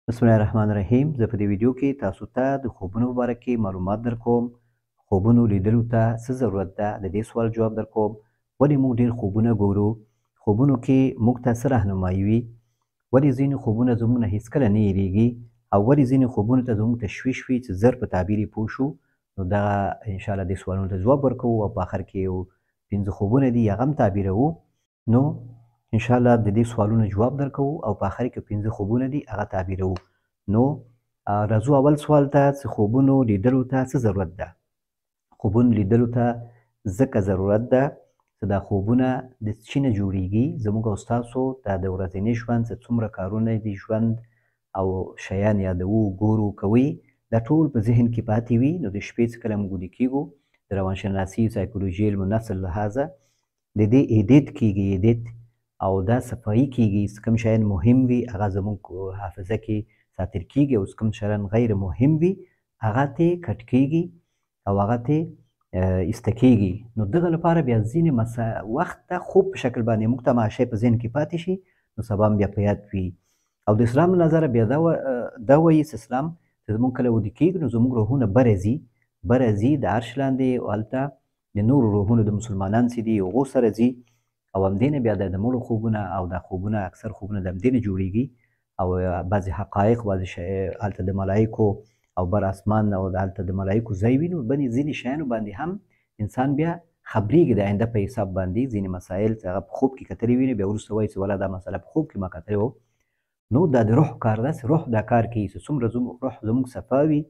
بسم الله الرحمن الرحیم. زه په دې ویډیو کې تاسو ته د خوبونو په باره کې معلومات درکوم. خوبونو لیدلو ته څه ضرورت ده، د دې سوال جواب درکوم. ولې موږ ډېر خوبونه ګورو؟ خوبونو کې موږ ته څه راهنمایي وي؟ ولې ځینې خوبونه زموږ نه هېڅکله نه هېرېږي؟ او ولې ځینې خوبونو ته زموږ تشویش وي چې زر په تعبیر یې پوه شو؟ نو دغه انشاءالله دې سوالونو ته ځواب ورکوو او په آخر کې یو 5 خوبونه دي هغه هم تعبیروو. نو انشاءالله د دې سوالونو جواب درکوو او په آخر کې 5 خوبونه دي هغه تعبیروو. نو راځو اول سوال ته چې خوبونو لیدلو ته څه ضرورت ده؟ خوبونو لیدلو ته ځکه ضرورت ده چې دا خوبونه د څه نه جوړیږي؟ زموږ او ستاسو د ورځني ژوند چې څومره کارونه دي، ژوند او شیان یادوو، ګورو، کوي، دا ټول په ذهن کې پاتې وي. نو د شپې چې کله موږ ویده کېږو د روانشناسي، سایکولوژي، علم النفس له لحاظه د دې ایډیټ کېږي، ایډیټ او دا صفایي کېږي. چې کوم شیان مهم وي هغه زموږ حافظه کې ساتل کېږي او کوم شیان غیر مهم وي هغه ترې کټ کېږي او هغه ترې ایسته کېږي. نو دغه لپاره بیا ځینې وخت ته خوب په شکل باندې موږ ته هغه شی په ذهن کې پاتې شي، نو سبا هم بیا په یاد وي. او د اسلام له نظره بیا دا وایي چې اسلام چې زموږ کله ویده کېږو نو زموږ روحونه بره ځي د عرش لاندې، او هلته د نورو روحونو د مسلمانان چې دي هغو سره ځي، او همدې نه بیا د مړو خوبونه او دا خوبونه اکثر خوبونه د همدې نه جوړېږي. او بعضې حقایق، بعضې هلته د ملایکو او بر اسمان او هلته د ملایکو ځای وي، نو ځینې شیانو باندې هم انسان بیا خبرېږي د آینده په حساب باندې. ځینې مسایل چې هغه په خوب کې کتلي وي، بیا وروسته وایي چې ولا دا مسله په خوب کې ما کتلې وه. نو دا د روح کار ده چې روح دا کار کوي چې څومره روح زموږ صفا وي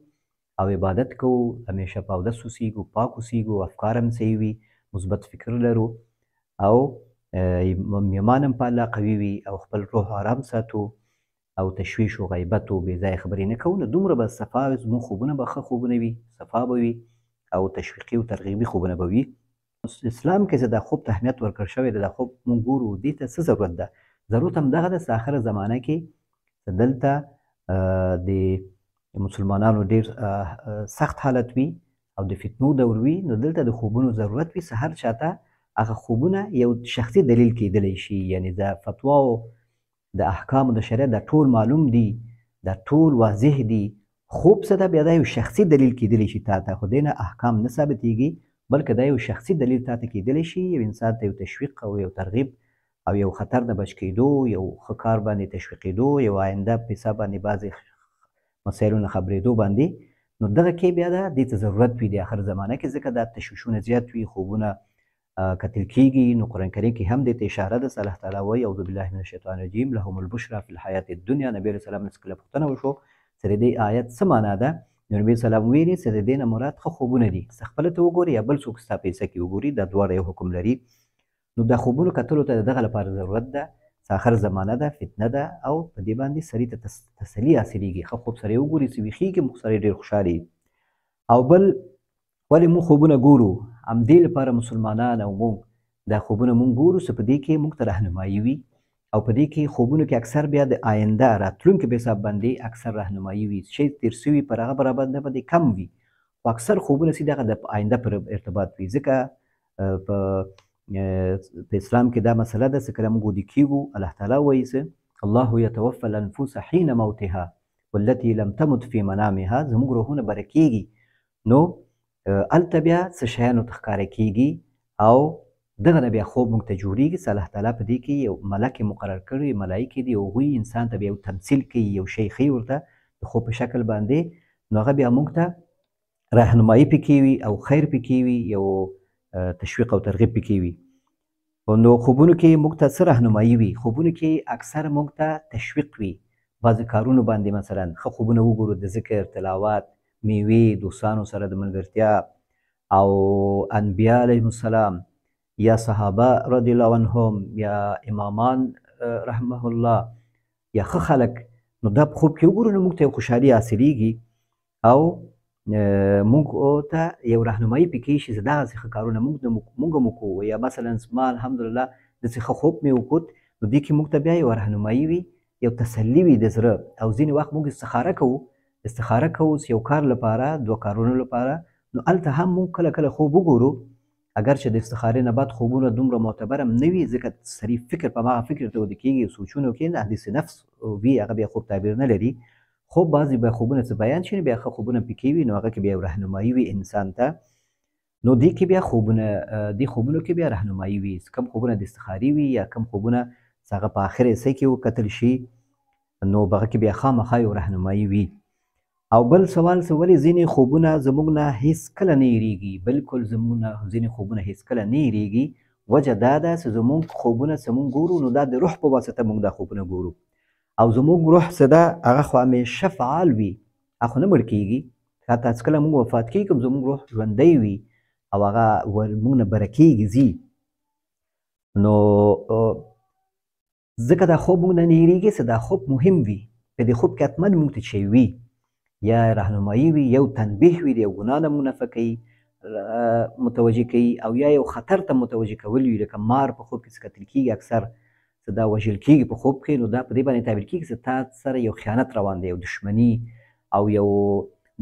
او عبادت کوو، همیشه په اودس اوسېږو، پاک اوسېږو، افکار هم صحیح وي، مثبت فکر لرو، او ایمان هم په الله قوي وي، او خپل روح آرام ساتو، او تشویش و غیبت و بې ځایه خبرې نه کوو، نو دومره به صفا وي، زموږ خوبونه به ښه خوبونه وي، صفا به وي، او تشویقي او ترغیبي خوبونه به وي. اسلام کې چې دا خوب ته اهمیت ورکړل شوی دی، دا خوب موږ ګورو، دې ته څه ضرورت ده؟ ضرورت همدغه ده چې آخره زمانه کې دلته د مسلمانانو ډېر سخت حالت وي او د فتنو دور وي، نو دلته د خوبونو ضرورت وي چې هر چاته هغه خوبونه یو شخصي دلیل کېدلی شي. یعنې د فتواو، د احکامو د شریعت دا ټول معلوم دي، دا ټول واضح دي. خوب څه ده؟ بیا دا یو شخصي دلیل کېدلی شي تا ته، خو دې نه احکام نه ثابتېږي، بلکې دا یو شخصي دلیل تا ته کېدلی شي، یو انسان ته یو تشویق او یو ترغیب او یو خطر نه بچ کېدو، یو ښه کار باندې تشویقېدو، یو آینده په حساب باندې بعضې مسایلو نه خبرېدو باندې. نو دغه کې بیا دا دې ته ضرورت وي د آخر زمانه کې، ځکه دا تشویشونه زیات وي، خوبونه کتل کېږي. نو قرآن کریم کې هم دې ته اشاره ده چې الله تعالی وایي اعوذ بالله من الشیطان الرجیم لهم البشرى فی الحیات الدنیا. نبي علیه السلام نه کله پوښتنه وشو چې د دې آیت څه معنا ده؟ نو نبي علیه السلام ویلي چې د دې نه مراد ښه خوبونه دي، چې خپله ته وګوري یا بل څوک ستا په حصه کې وګوري، دا دواړه یو حکم لري. نو د خوبونو کتلو ته د دغه لپاره ضرورت ده چې آخر زمانه ده، فتنه ده، او په دې باندې سړي ته تسلي حاصلېږي. ښه خوب سړی وګوري چې ویښېږي، موږ سړی ډېر خوشحاله وي. او بل ولې موږ خوبونه ګورو؟ همدې لپاره مسلمانان او موږ دا خوبونه موږ ګورو چې په دې کې موږ ته رهنمایي وي، او په دې کې خوبونو کې اکثر بیا د آینده راتلونکي په حساب باندې اکثر رهنمایي وي. شی تېر سوي پر هغه برابر باندې کم وي، خو اکثر خوبونه چې دغه د آینده پر ارتباط وي. ځکه په اسلام کې دا مسله ده چې کله موږ ویده کېږو، الله تعالی وایي چې الله یتوفی الانفس حین موتها والتي لم تمت فی منامها. زموږ روحونه بره کېږي، نو هلته بیا څه شیانو ته ښکاره کېږي، او دغه نه بیا خوب موږ ته جوړېږي چې الله تعالی په دې کې یو ملک مقرر کړی، ملایکې دي، هغوی انسان ته بیا یو تمثیل کوي، یو شی ښیي ورته د خوب په شکل باندې. نو هغه بیا موږ ته رهنمایي پکې وي او خیر پکې وي، یو تشویق او ترغیب پکې وي. نو خوبونو کې موږ ته څه رهنمایي وي؟ خوبونو کې اکثر موږ ته تشویق وي بعضې کارونو باندې، مثلا ښه خوبونه وګورو د ذکر، تلاوت، میوې، دوستانو سره د ملګرتیا، او انبیا علیهم السلام یا صحابه رضی الله عنهم یا امامان رحمه الله یا ښه خلک، نو دا په خوب کې وګورو نو موږ ته یو خوشحالي حاصلېږي، او موږ ته یو رهنمایي پکې شي چې دغسې ښه کارونه موږ هم وکړو. یا مثلا زما الحمدلله داسې ښه خوب مې وکړ، نو دې کې موږ ته بیا یو رهنمایي وي، یو تسلي وي د زړه. او ځینې وخت موږ استخاره کوو چې یو کار لپاره، 2 کارونو لپاره، نو هلته هم موږ کله کله خوب وګورو، اگر چې د استخارې نه بعد خوبونه دومره معتبر هم نه وي، ځکه سړي فکر په هماغه فکر ته ویده کېږي، سوچونو کې حدیث نفس وي، هغه بیا خوب تعبیر نه لري. خوب بعضې به خوبونه څه بیان شي نو بیا ښه خوبونه پکې وي نو هغه کې بیا یو رهنمایي وي انسان ته نو دې کې بیا دې خوبونو کې بیا رهنمایي وي کم خوبونه د استخاري وي یا کم خوبونه چې هغه په آخر حصه کې وکتل شي نو په هغه کې بیا خامخا یو رهنمایي وي او بل سوال څه ولې ځینې خوبونه زموږ نه هېڅکله نه هېرېږي بلکل زموږ نه ځینې خوبونه هېڅکله نه هېرېږي وجه دا ده چې زموږ خوبونه چې موږ ګورو نو دا د روح په واسطه موږ دا خوبونه ګورو او زموږ روح څه ده هغه خو همیشه فعال وي هغه خو نه مړ کېږي حتی چې کله موږ وفات کېږو زموږ روح ژوندی وي او هغه موږ نه بره کېږي ځي نو ځکه دا خوب موږ نه نه هېرېږي چې دا خوب مهم وي په دې خوب کې حتما موږ ته چې وي یا رهنمایي وي یو تنبیه وي د یو ګناه نه منفه کوي متوجه کوي او یا یو خطر ته متوجه کول وي لکه مار په خوب کې چې کتل کېږي اکثر چې دا وژل کېږي په خوب کې نو دا په دې باندې تعبیر کېږي چې تا سره یو خیانت روان دی یو دښمني او یو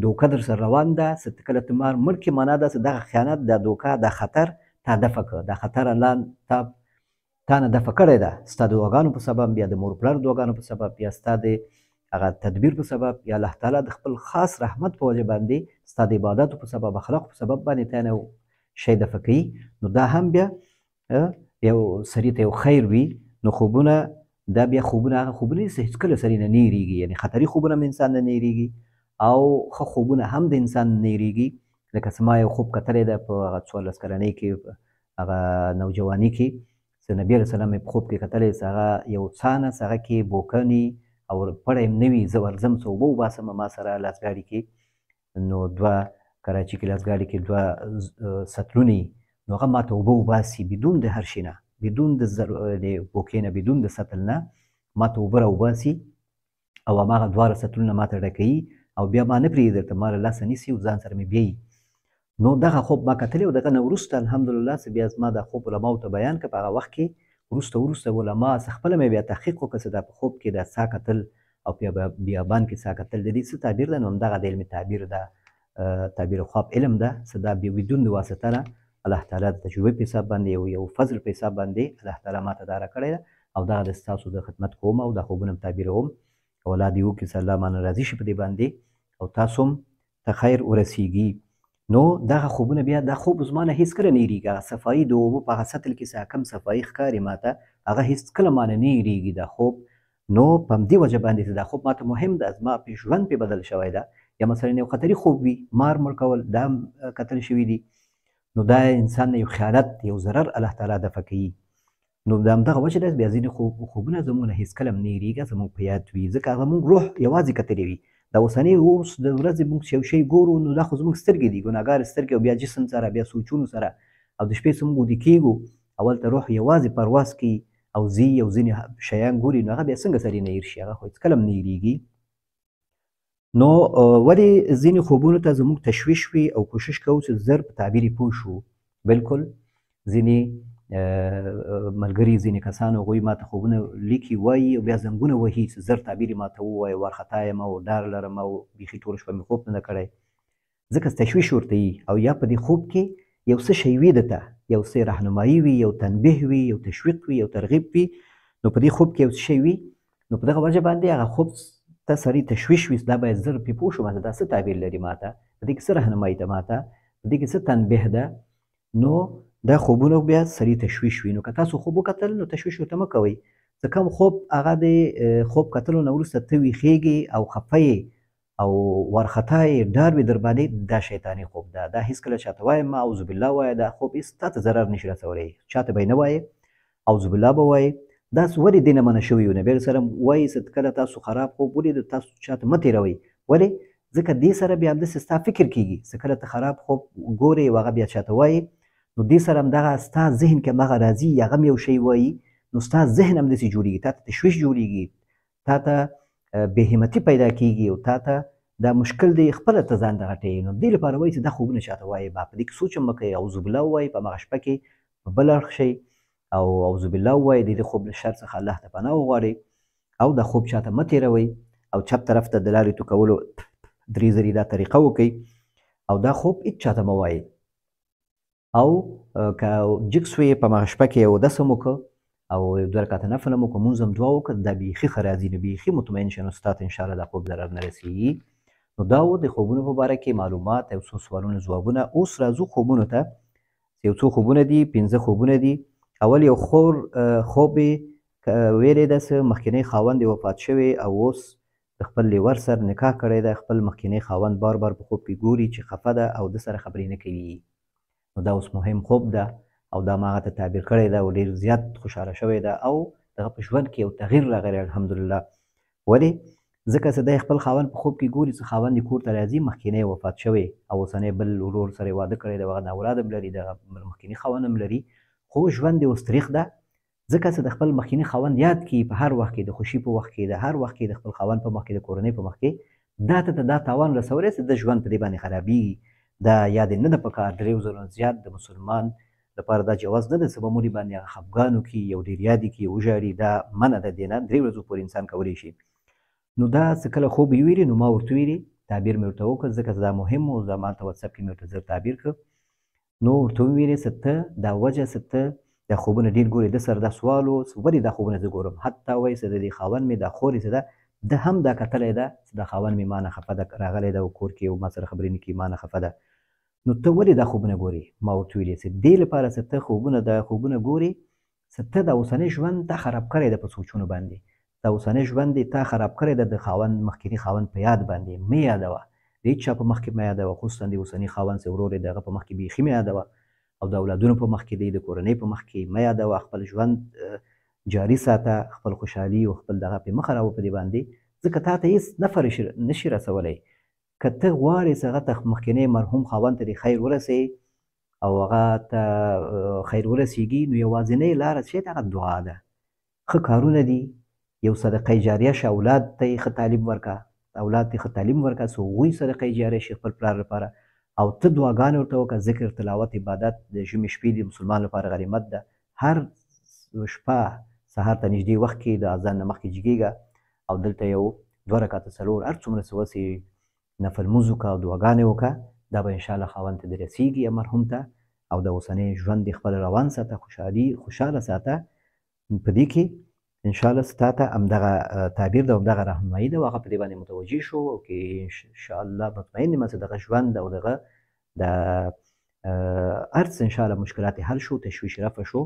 دوکه در سره روان ده چې کله ته مار مړ کړې معنا ده چې دغه خیانت دا دوکه دا خطر تا دفع کړه دا خطر الله تا نه دفع کړی ده ستا د دعاګانو په سبب یا د مور پلار دعاګانو په سبب یا ستا د هغه تدبیر په سبب یا الله تعالی د خپل خاص رحمت په وجه باندې ستا د عبادتو په سبب اخلاقو په سبب باندې تا نه شی دفع کوي نو دا هم بیا یو سړي ته یو خیر وي نو خوبونه دا بیا خوبونه هغه خوبونه دي چې هېڅکله سړي نه هېرېږي یعنې خطري خوبونه هم انسان نه هېرېږي او ښه خوبونه هم د انسان نه هېرېږي لکه چې ما یو خوب کتلی ده په هغه 14 کلنۍ کې هغه نوجواني کې چې نبي علیه السلام یې په خوب کې کتلی چې هغه یو څانه چې هغه کې بوکني او پړی هم نه وي زه ورځم څه اوبه وباسم ما سره لاسګاډي کې نو کراچي کې لاسګاډي کې 2 سطلونه نو هغه ما ته اوبه وباسي بدون د هر شي نه بدون د بوکې نه بدون د سطل نه ما ته اوبه راوباسي او هماغه 2 سطلونه ما ته ډکوي او بیا ما نه پرېږدي درته ما له لاسه نیسي او ځان سره مې بیایي نو دغه خوب ما کتلی او دغه نه وروسته الحمدلله چې بیا زما دا خوب علماو ته بیان کړه په هغه وخت کې وروسته علما څه خپله مې بیا تحقیق وکړه چې دا په خوب کې دا سا کتل او بیابان کې سا کتل د دې څه تعبیر ده نو همدغه د علم تعبیر ده تعبیر خواب علم ده چې دا بدون د واسطه نه الله تعالی د تجربې په حساب باندې یو فضل په حساب باندې الله تعالی ماته دا راکړی ده او دغه د ستاسو د خدمت کوم او د خوبونه هم تعبیروم او الله دې وکړي چې الله مانه راضي شي په دې باندې او تاسو هم ته خیر ورسیږي نو دغه خوبونه بیا دا خوب زما نه هېڅکله نه هېرېږي هغه صفایي د اوبو په هغه سطل کې چې کم صفایي ښکاري ماته هغه هېڅکله مانه نه هېرېږي دا خوب نو په همدې وجه باندې چې دا خوب ماته مهم ده زما په ژوند پې بدل شوی ده یا مثلا یو خطري خوب وي مار مړ کول دا هم کتل شوي دي نو دا انسان نه یو خیانت یو ضرر الله تعالی دفع کوي نو د همدغه وجه ده بیا ځینې خوبونه زموږ نه هېڅکله هم نه هېرېږي زموږ په یاد وي ځکه زموږ روح یوازې کتلی وي دا اوسنۍ اوس د ورځې موږ یو شی ګورو نو دا خو زموږ سترګې دي ګناهګار سترګې او بیا جسم سره بیا سوچونو سره او د شپې څه موږ ویده کېږو اول ته روح یوازې پرواز کوي او ځي او ځینې شیان ګوري نو هغه بیا څنګه سړي نه هېر شي هغه خو هېڅکله هم نه هېرېږي نو ولې ځینې خوبونو ته زموږ تشویش وي او کوشش کوو چې زر په تعبیر یې پوه شو بلکل ځینې ملګري ځینې کسان هغوی ما ته خوبونه لیکي وایي او بیا زنګونه وهي چې زر تعبیر یې ما ته ووایه وارخطا یم او ډار لرم او بیخي ټوله شپه مې خوب نه ده کړی ځکه تشویش ورته وي او یا په دې خوب کې یو څه شی وي درته یو څه رهنمایي وي یو تنبیه وي یو تشویق وي یو ترغیب وي نو په دې خوب کې یو څه شی وي نو په دغه وجه باندې هغه خوب ته سړي تشویش وي دا باید زر پرې پوه شو ماته دا څه تعبیر لري ماته په دې کې څه رهنمایي ده ماته په دې کې څه تنبیه ده نو دا خوبونه بیا سړي تشویش وي نو که تاسو خوب وکتل نو تشویش ورته مه کوئ ځکه کوم خوب هغه د خوب کتلو نه وروسته ته ویښېږې او خفه یې او وارخطا یې ډار وي در باندې دا شیطاني خوب ده دا هېڅکله چاته وایم مه اعوذ بالله وایه دا خوب هېڅ تا ته ضرر نشي رسولی چاته به یې نه وایې اعوذ بالله به وایې دا ولې دې نه منع شوي وو نبي علیه السلام وایي چې کله تاسو خراب خوب ولیدو تاسو چاته مه تېروئ ولې ځکه دې سره بیا همداسې ستا فکر کېږي چې کله ته خراب خوب ګورې او هغه بیا چاته وایي نو دې سره همدغه ستا ذهن کې همغه راځي هغه هم یو شی وایي نو ستا ذهن همداسې جوړېږي تا ته تشویش جوړېږي تا ته بېهمتي پیدا کېږي او تا ته دا مشکل دی خپله ته ځان دغه ټی نو دې لپاره وایي چې دا خوبونه چاته وایي په دې کې سوچ هم مه کوئ اعوذ بالله ووایي په همغه شپه کې په بل اړخ شئ او اعوذ بالله ووایي د دې خوب له شر څخه الله ته پناه وغواړئ او دا خوب چاته مه تېروئ او چپ طرف ته د لارې توکولو 3 ځلې دا طریقه وکئ او دا خوب هېڅ چاته مه وایئ او که جګ سوې په همغه شپه کې اودس هم وکړه او 2 رکعته نفل هم وکړو، مونځ هم دعا وکړه، دا بیخي ښه راځي، نو بیخي مطمئن شه، نو ستا ته انشاءالله دا خوب ضرر نه رسېږي. نو دا و د خوبونو په باره کې معلومات او څو سوالونه ځوابونه. اوس راځو خوبونو ته. یو څو خوبونه دي، 15 خوبونه دي. اول یو خوب یې ویلی ده څه مخکینی خاوند یې وفات شوی او اوس د خپل لیور سره نکاح کړی ده، خپل مخکینی خاوند بار بار په خوب کې ګوري چې خفه ده او د سره خبرې نه کوي. نو دا اوس مهم خوب ده او دا ما هغه ته تعبیر کړی ده او ډېر زیات خوشحاله شوی ده او دغه په ژوند کې یو تغییر راغلی الحمدلله. ولې؟ ځکه چې دی خپل خاوند په خوب کې ګوري چې خاوند یې کور ته راځي، مخکینی وفات شوی او اوسنی بل ورور سره یې واده کړی دی، هغه اولاد هم لري، دغه مخکیني خاوند هم لري، خو ژوند یې اوس تریخ ده، ځکه چې د خپل مخکیني خاوند یاد کړي په هر وخت کې، د خوښي په وخت کې، د هر وخت کې د خپل خاوند په مخ کې، د کورنۍ په مخ کې دا ته دا تاوان رسولی چې د ژوند په دې باندې خرابېږي. دا یاد یې نه ده پکار. 3 ځلو زیات د مسلمان لپاره دا جواز نه ده چې په مړي باندې هغه خفګان وکړي، یو ډېر یاد یې کړي، وژاړي، دا منع ده دې نه. 3 ورځو پورې انسان کولی شي. نو دا چې کله خوب یې ویلي نو ما ورته ویلي، تعبیر مې ورته وکړ، ځکه دا مهم و، ما ته واتساپ کې مې ورته زر تعبیر کړ. نو ورته ویلې چې ته دا وجه چې ته دا خوبونه ډېر ګورې، ده سره دا سوال و چې ولې دا خوبونه زه ګورم، حتی وایي چې د دې خاوند مې دا خور یې چې ده ده هم دا کتلی ده چې دا خاوند مې ما نه خفه ده، راغلی ده او کور کې او ما سره خبرې نه کوي، ما نه خفه ده. نو ته ولې دا خوبونه ګورې؟ ما ورته ویلې چې دې لپاره چې ته خوبونه ګورې چې ته دا اوسنی ژوند تا خراب کړی ده په سوچونو باندې، دا اوسنی ژوند دې تا خراب کړی ده د خاوند مخکیني خاوند په یاد باندې. مه یادوه، د هېڅ چا په مخ کې مه یادوه، خصوصا د اوسني خاوند چې ورور یې د هغه په مخ کې بیخي مه یادوه او د اولادونو په مخ کې دی، د کورنۍ په مخ کې مه یادوه. خپل ژوند جاري ساته، خپل خوشحالي او خپل دغه پې مه خرابوه په دې باندې، ځکه تا ته هېڅ نفع نشي رسولی. که ته غواړې چې هغه ته مخکینی مرحوم خاوند ته دې خیر ورسوي او هغه ته خیر ورسېږي، نو یوازینۍ لاره چې هغه دعا ده، ښه کارونه دي، یو صدقه جاریه شه، اولاد ته یې ښه تعلیم ورکړه، اولاد ته یې ښه تعلیم ورکړه چې هغوی صدقه جاریه شي خپل پلار لپاره، او ته دعاګانې ورته وکړه، ذکر، تلاوت، عبادت. د ژمي شپې د مسلمان لپاره غنیمت ده. هر شپه سهار ته نږدې وخت کې د اذان نه مخکې جګېږه او دلته یو 2 رکعته 4 هر څومره چې وسې نفل لمونځ وکړه او دعاګانې وکړه، دا به انشاءالله خاوند ته دې رسېږي یا مرحوم ته، او د اوسنی ژوند دې خپل روان ساته، خوشحاله ساته. په دې کې انشاءالله ستا ته همدغه تعبیر ده او همدغه رهنمایي ده او هغه په دې باندې متوجه شو او کې انشاءالله مطمئن یم چې دغه ژوند او دغه د هر څه انشاءالله مشکلات یې حل شو، تشویش رفع شو.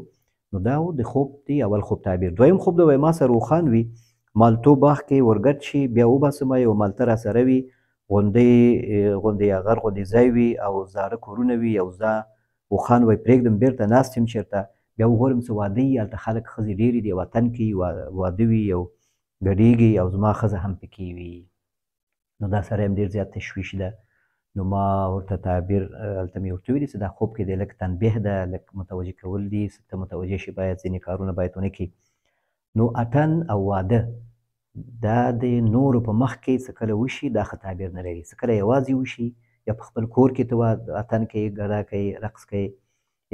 نو دا و د خوب دی اول خوب تعبیر. دویم خوب ده، وایي ما سره روښان وي، مالټو باغ کې ورګډ شي، بیا وباسمه، یو مالټه را سره وي، غونډۍ یا غر غوندې ځای وي او زاړه کورونه وي او زه اوښان وایي پرېږدم بېرته ناست یم چېرته، بیا وګورم چې واده یي، هلته خلک ښځې ډېرې دي، وطن کې واده وي او ګډېږي او زما ښځه هم پکې وي. نو دا سره هم ډېر زیات تشویش ده. نو ما ورته تعبیر هلته مې ورته ویلي چې دا خوب کې دی لږ تنبیه ده، لږ متوجه کول دي، ته متوجه شي، باید ځینې کارونه باید ونه کړي. نو اتن او واده دا د نورو په مخ کې څه کله وشي دا ښه تعبیر نه لري، څه کله یوازې وشي یا په خپل کور کې ته اتن کوې، ګډا کوې، رقص کوې،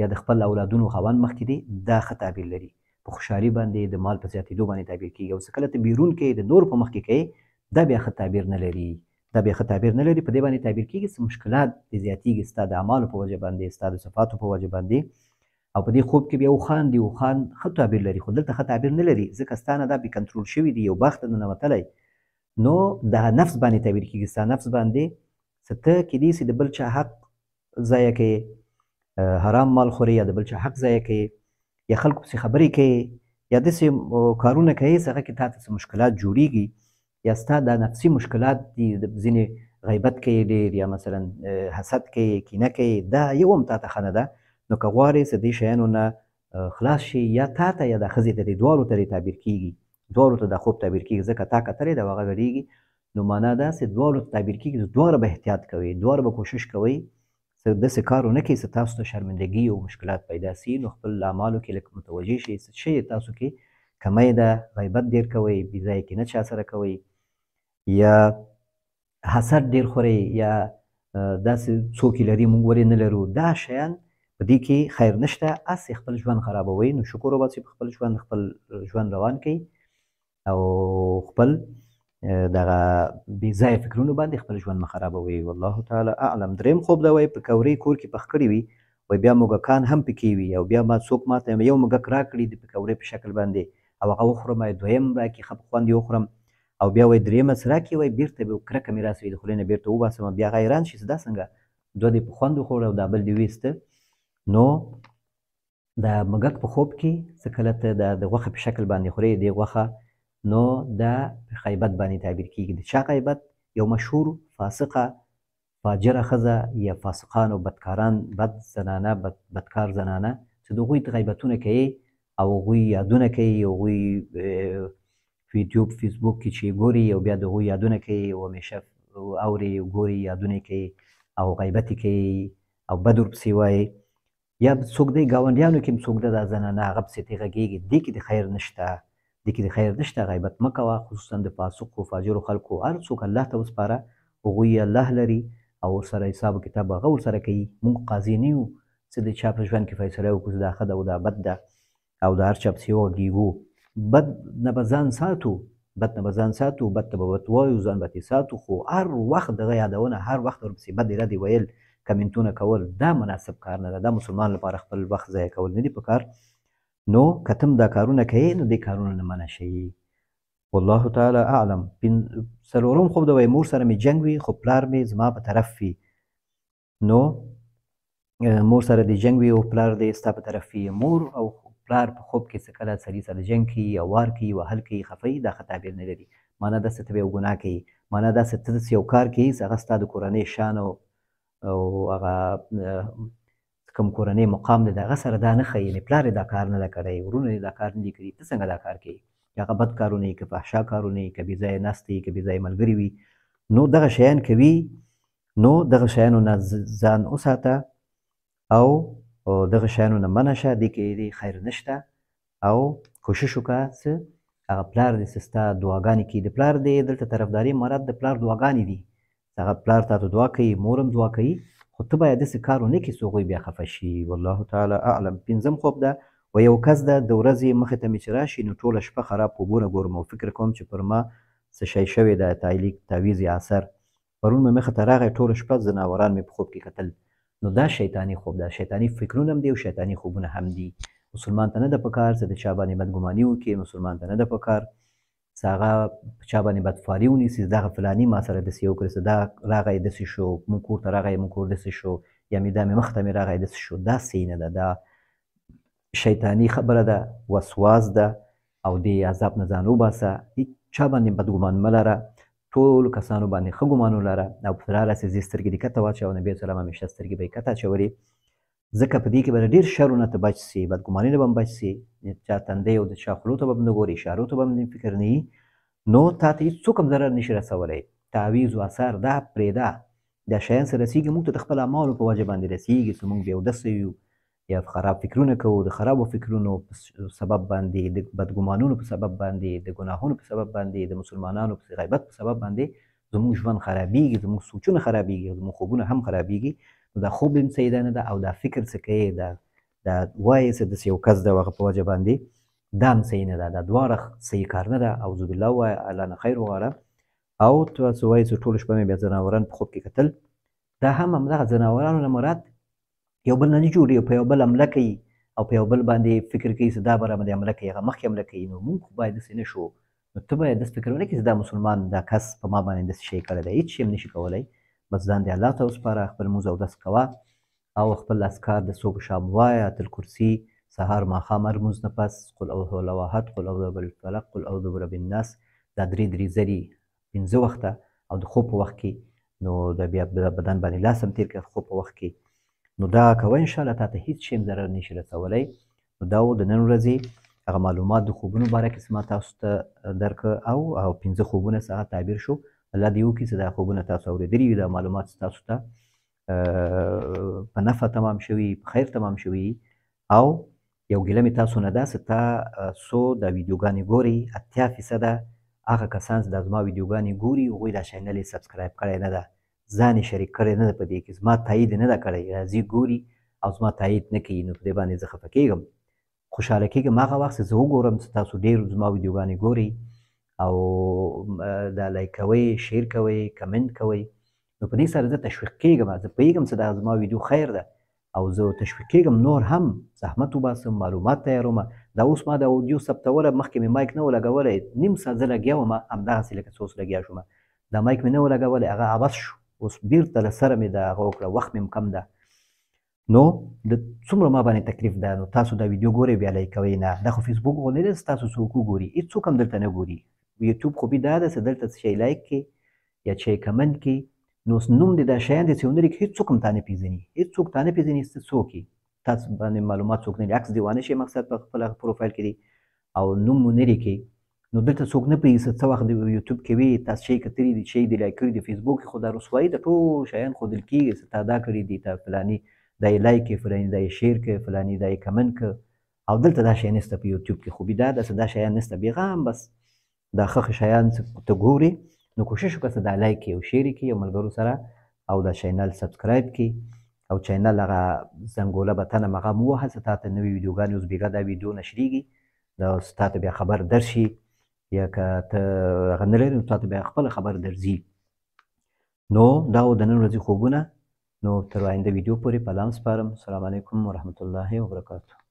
یا د خپل اولادونو خاوند مخ کې دی، دا ښه تعبیر لري. په خوشحالي باندې د مال په زیاتېدو باندې تعبیر کېږي. او څه کله ته بیرون کې د نورو په مخ کې کوې، دا بیا ښه تعبیر نه لري، دا بیا ښه تعبیر نه لري. په دې باندې تعبیر کېږي چې مشکلات دې زیاتېږي ستا د اعمالو په وجه باندې، ستا د صفاتو په وجه باندې. او په دې خوب کې بیا اوښان دي، اوښان ښه تعبیر لري، خو دلته ښه تعبیر نه لري، ځکه ستا نه دا بې کنټرول شوي دي، یو باغ ته ننوتلی. نو د نفس باندې تعبیر کېږي، ستا نفس باندې چې ته کېدای شي د بل چا حق ضایع کوې، حرام مال خورې، یا د بل چا حق ضایع کوې، یا خلکو پسې خبرې کوې، یا داسې کارونه کوې چې هغه کې تا ته څه مشکلات جوړېږي، یا ستا دا نفسي مشکلات دي، ځینې غیبت کوې ډېر، یا مثلا حسد کوې، کینه کوې، دا یو هم تا ته ښه نه ده. نو که غواړې چې دې شیانو نه خلاص شي، یا تا ته یا دا ښځې ته، دې دواړو ته دې تعبیر کېږي، دواړو ته دا خوب تعبیر کېږي، ځکه تا کتلی ده او هغه ګډېږي. نو معنا دا چې دواړو ته تعبیر کېږي، دواړه به احتیاط کوئ، دواړه به کوشش کوئ چې داسې کار ونه کړئ چې تاسو ته شرمندګي او مشکلات پیدا سي. نو خپل اعمالو کې لږ متوجه شئ چې څه شی تاسو کې کمی ده، غیبت ډېر کوئ، بې ځایه کینه چا سره کوئ، یا حسد ډېر خورئ، یا داسې څوک یې لري موږ ولې نه لرو، دا شیان په دې کې خیر نشته. هسې خپل ژوند خرابوئ. نو شکر وباسئ په خپل ژوند روان کړئ او خپل دغه بې ځایه فکرونو باندې خپل ژوند مه خرابوئ. والله تعالی اعلم. دریم خوب دا وایي پکورې کور کې پخ کړي وي وای بیا موږکان هم پکې وي او بیا ما څوک ماته یو موږک راکړي د پکورې په شکل باندې او هغه وخورم دویم راکړي ښه په خوند یې وخورم او بیا وای درېیمه څه راکړي وای بېرته به کرکه مې راسوي د خولې نه بېرته وباسم بیا هغه حیران شي چې دا څنګه دوه دې په خوند وخوړ او دا بل دې ویسته نو د موږک په خوب کې څه کله ته د غوښې په شکل باندې خورې دې غوښه نو دا غیبت باندې تعبیر کېږي د چا غیبت یو مشهور فاسقه فاجره ښځه یا فاسقان او بدکاران بد زنانه بدکار زنانه چې د هغوی غیبتونه کوي او هغوی یادونه کوي هغوی په یوټیوب فیسبوک کې چې ګوري او بیا د هغوی یادونه کوي او همیشه اوري ګوري یادونه کوي او غیبت کوي او بد ورپسې وایي یا څوک دی ګاونډیانو کې هم څوک ده دا زنانه هغه پسې ترې غږېږي دې کې د خیر نشته دې کې د خیر نشته غیبت مه کوه خصوصا د فاسقو فاجرو خلکو هر څوک الله ته وسپاره هغوی الله لري او ورسره حساب و کتاب هغه ورسره کوي موږ قاضي نه یو چې د چا په ژوند کې فیصله وکړو چې دا ښه ده او دا بد ده او د هر چا پسې وغږېږو بد نه به ځان ساتو بد نه به ځان ساتو بد ته به بد وایو ځان به ترې ساتو خو هر وخت دغه یادونه هر وخت ورپسې بدې ردې ویل کمنټونه کول دا مناسب کار نه ده دا مسلمان لپاره خپل وخت ضایع کول نه دي پکار نو که ته دا کارونه کوې نو دې کارونه نه منع شي والله تعالی اعلم څلورم خوب د وای مور سره مې جنګ وي خو پلار مې زما په طرف وي نو مور سره دې جنګ وي او پلار دې ستا په طرف وي مور او پلار په خوب کې څه کله سړي سره جنګ کوي او وار کوي وهل کوي خفه دا ښه تعبیر نه لري معنا داسې ته به یو ګناه کوي معنا داسې ته داسې یو کار کوي چې هغه ستا د کورنۍ شان او هغه کوم کورنۍ مقام دی د هغه سره دا نه ښیي یعنې پلار یې دا کار نه ده کړی ورونه یې دا کار نه دي کړي ته څنګه دا کار کوي که هغه بد کارونه یي که فحشا کارونه یي که بې ځایه ناست یي که بې ځایه ملګري وي نو دغه شیان کوي نو دغه شیانو نه ځان وساته او دغه شیانو نه منع شه دې کې خیر نشته او کوشش وکړه چې هغه پلار دې چې ستا دعاګانې کوي د پلار دې دلته طرفداري مراد د پلار دعاګانې دي هغه پلار تا ته دعا کوي مور هم دعا کوي خو ته باید داسې کار ونه کړې چې هغوی بیا خفه شي والله تعالی اعلم پنځم خوب ده و یو کس ده د ورځې مخې ته مې چې راشي نو ټوله شپه خراب خوبونه ګورم او فکر کوم چې پر ما څه شی شوی ده تعویض یا اثر پرون مې مخې ته راغی ټوله شپه ځناوران مې په خوب کې کتل نو دا شیطاني خوب ده شیطاني فکرونه هم دي او شیطاني خوبونه هم دي مسلمان ته نه ده پکار چې د چا باندې بدګماني وکړي مسلمان ته نه ده پکار چې هغه په چا باندې بدفاري ونیسي دغه فلاني ما سره داسې وکړي چې دا راغی داسې شو مونږ کور ته راغی مونږ کور داسې شو یا مې دا مې مخ ته مې راغی داسې شو دا صحیح نه ده دا شیطاني خبره ده وسواس ده او دې عذاب نه ځان وباسه هېڅ چا باندې بدګمان مه لره ټولو کسانو باندې ښه ګمان ولره او په رالاسې ځې سترګې دې کته واچوه نبي سلام همیشه سترګې به یې کته اچولې ځکه په دې کې به ډېر شرونه ته بچ سي بدګماني نه به هم بچ سي چا تندی او د چا خولو ته به هم نه ګورې اشارو ته به هم فکر نه وي نو تا ته هېڅوک هم ضرر نشي رسولی تعویض و اثر دا پرېږده دا شیان څه رسېږي موږ ته د خپل اعمالو په وجه باندې رسېږي چې موږ بې اودسه یو یا خراب فکرونه کوو د خرابو فکرونو په سبب باندې د بدګمانونو په سبب باندې د ګناهونو په سبب باندې د مسلمانانو په غیبت په سبب باندې زموږ ژوند خرابېږي زموږ سوچونه خرابېږي زموږ خوبونه هم خرابېږي نو دا خوب هم صحیح نه ده او دا فکر څه کوې دا وایې چې داسې یو کس د هغه په وجه باندې دا هم صحیح نه ده دا دواړه صحیح کار نه ده اعوذ بالله ووایه الله نه خیر وغواړه او ته څه وایې چې ټوله شپه مې بیا ځناوران په خوب کې کتل دا هم همدغه ځناورانو نه مراد یو بل نه جوړي په یو بل حمله کوي او په یو بل باندې فکر کوي چې دا به راباندې حمله کوي هغه مخکې حمله کوي نو موږ خو باید داسې نه شو نو ته باید داسې فکر ونه کړې چې دا مسلمان دا کس په ما باندې داسې شی کړی دی هېڅ شی هم نشي کولی بس ځان دې الله ته وسپاره خپل لمونځ اودس کوه او خپل اذکار د صبح شام وایه آیت الکرسي سهار ماښام هر لمونځ نه پس قل اعوذ بالله احد قل اعوذ بالفلق قل اعوذ برب الناس دا درې ځلې پنځه وخته او د خوب په وخت کې نو د بیا بدن باندې لاس هم تېر کړه خوب په وخت کې نو دا کوه انشاءالله تا ته هېڅ شی هم ضرر نشي رسولی نو دا و د نن ورځې هغه معلومات د خوبونو باره کې چې ما تاسو ته درکړه او پنځه خوبونه څخه تعبیر شو الله دې وکړي چې دا خوبونه تاسو اورېدلي وي دا معلومات تاسو ته په نفع تمام شوي په خیر تمام شوي او یو ګیله مې تاسو نه ده چې تا څو دا ویډیوګانې ګورئ 80% هغه کسان چې دا زما ویډیوګانې ګوري هغوی دا چینل یې سبسکرایب کړی نه ده ځان یې شریک کړی نه ده په دې کې زما تایید نه ده کړی راځي ګوري او زما تایید نه کوي نو په دې باندې زه خفه کېږم خوشحاله کېږم هغه وخت چې زه وګورم چې تاسو ډېر زما ویډیوګانې ګورئ او دا لایک کوئ شیر کوئ کمنټ کوئ نو په دې سره زه تشویق کېږم زه پوهېږم چې دا زما ویډیو خیر ده او زه تشویق کېږم نور هم زحمت وباسم، معلومات تیارومه. دا اوس ما د اودیو ثبتوله، مخکې مې مایک نه و لګولی، نیم ساعت زه لګیا وم همدغسې لکه څه اوس لګیا شوم. دا مایک مې نه و لګولی، هغه عوض شو، اوس بیرته له سره مې د هغه وکړه، وخت مې هم کم ده. نو د څومره ما باندې تکلیف ده، نو تاسو دا ویډیو ګورئ بیا لایک کوئ نه. دا خو فیسبوک غوندې نه ستاسو څوک وګوري، هېڅوک هم دلته نه ګوري. یوټیوب خوبي دا ده چې دلته څه شی لایک کړي یا څه شی کمنټ کړي، نو نوم دې دا شیان دې چې ونه لیکي، هېڅوک هم تا نه پېژني، هېڅوک تا نه پېژني چې ته څوک یې، تاسو باندې معلومات څوک نه لري، عکس دې وانه شي مقصد په خپله پروفایل کې دی او نوم مو نه لیکي، نو دلته څوک نه پوهېږي چې څه وخت د یوټیوب کې وي تاسو شی کتلي دي، شی دې لایک کړي دي. فیسبوک کې خو دا رسوایي ده، ټول شیان ښودل کېږي چې تا دا کړي دي، تا فلاني دا یې لایک کړي، فلاني دا یې شیر کړي، فلاني دا یې کمنټ کړه. او دلته دا شی نشته په یوټیوب کې. خوبي دا ده چې دا شیان نشته، بېغام بس دا ښه شیان چې ته ګورې نو کوشش وکړه چې دا لایک کړي او شیر یې کړي او ملګرو سره، او دا چینل سبسکرایب کړي او چینل هغه زنګوله بټن هم هغه هم ووهه چې تا ته نوې ویډیوګانې اوس بېګا دا ویډیو نشرېږي، دا اوس تا ته بیا خبر درشي، یا که ته هغه نه لرې نو تا ته بیا خپله خبر درځي. نو دا و د نن ورځې خوبونه. نو تر آینده ویډیو پورې په الله سپارم. السلام علیکم ورحمة الله وبرکاته.